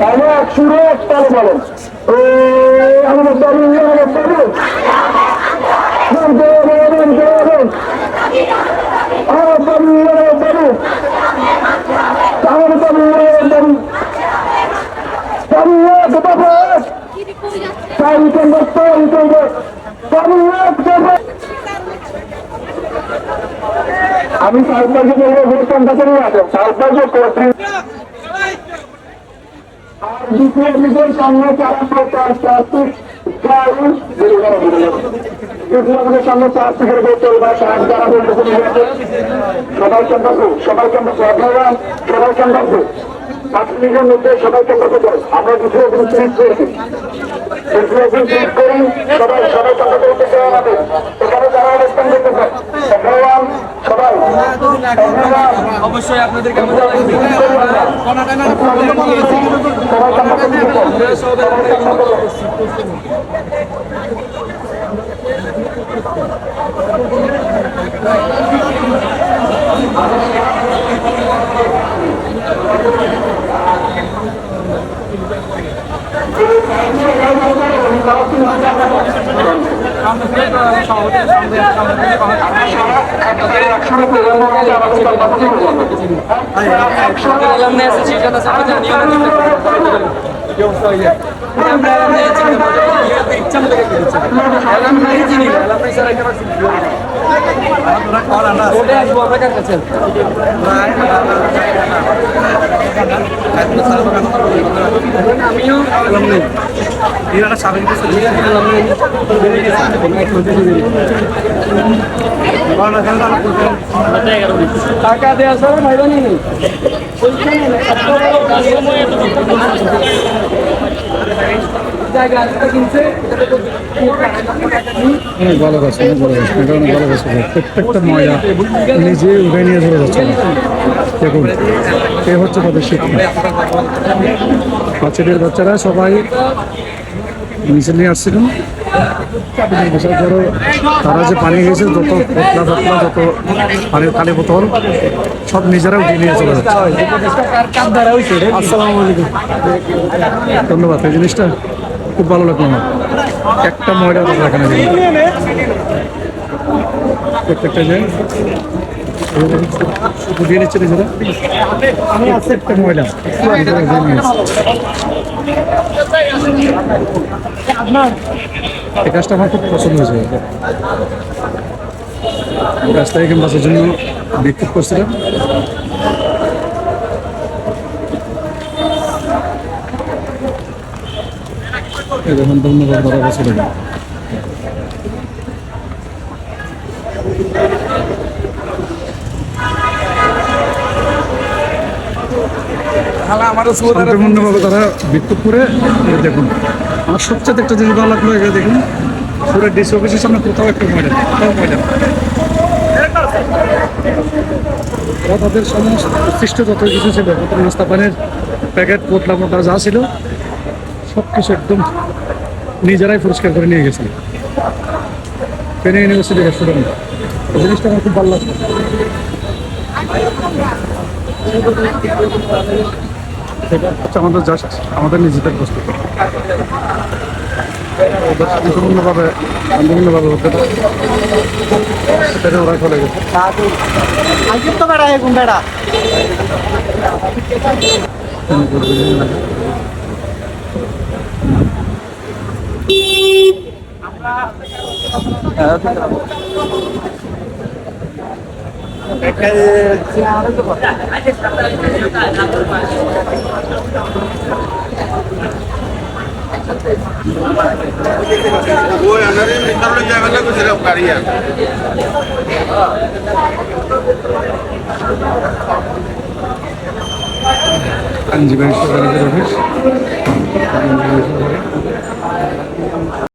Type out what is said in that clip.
আমার সুরে একটাল বলেন আমাদের দাবি আমাদের দাবি আমার দাবি আমার দাবি আমি সাহেবকে বলবো ভোট কামটা করে আসেন সাহেবকে করছি আর দ্বিতীয় নিজের সামনে সামনে প্লাস্টিকের বোতল বা শাক দ্বারা বলতে সবাই কেন্দ্র সবাই কেন্দ্র সবাই কেন্দ্র 5 মিনিটের মধ্যে সবাই কেন্দ্র করেন আমরা কিছু ট্রিট করেছি করি সবাই সবাই কেন্দ্র করতে চাই আমাদের এখানে যারা অবস্থান করতে চাই সবাই অবশ্যই আপনাদেরকে আমিও টাকা দেওয়া সব ভাইবানি নেই অনেক ভালো কাজ অনেক ভালো কাজ এটা অনেক ভালো কাজ প্রত্যেকটা ময়লা নিজে উঠে নিয়ে চলে যাচ্ছে দেখুন এ হচ্ছে তাদের শিক্ষা বাচ্চাদের বাচ্চারা সবাই নিচে নিয়ে আসছিল ধরো তারা যে পানি গেছে যত পতলা পাতলা যত পানির খালি বোতল সব নিজেরা উঠিয়ে নিয়ে চলে যাচ্ছে আসসালামু আলাইকুম ধন্যবাদ এই জিনিসটা খুব ভালো লাগলো আমার একটা ময়লা এখানে প্রত্যেকটা যে উঠিয়ে নিচ্ছে নিজেরা প্রত্যেকটা ময়লা এই কাজটা আমার খুব পছন্দ হয়েছে কাজটা এখানে বাঁচার জন্য বিক্ষোভ করছিলাম এখন ধন্যবাদ ধরা গেছে সম্পূর্ণভাবে তারা বিক্ষোভ করে দেখুন আমার সবচেয়ে একটা জিনিস ভালো লাগলো এখানে দেখুন পুরো ডিসি অফিসের সামনে কোথাও একটা ময়লা কোথাও ময়লা ওরা তাদের সমস্ত সৃষ্ট যত কিছু ছিল নাস্তা পানির প্যাকেট পোটলা মোটলা যা ছিল সব কিছু একদম নিজেরাই পরিষ্কার করে নিয়ে গেছিল পেনে ইউনিভার্সিটির স্টুডেন্ট এই জিনিসটা আমার খুব ভালো লাগছে এটা হচ্ছে আমাদের জাস্ট আমাদের নিজেদের প্রস্তুতি সম্পূর্ণভাবে আন্দোলনভাবে হতে পারে সেটা ওরা চলে গেছে আইনজীবী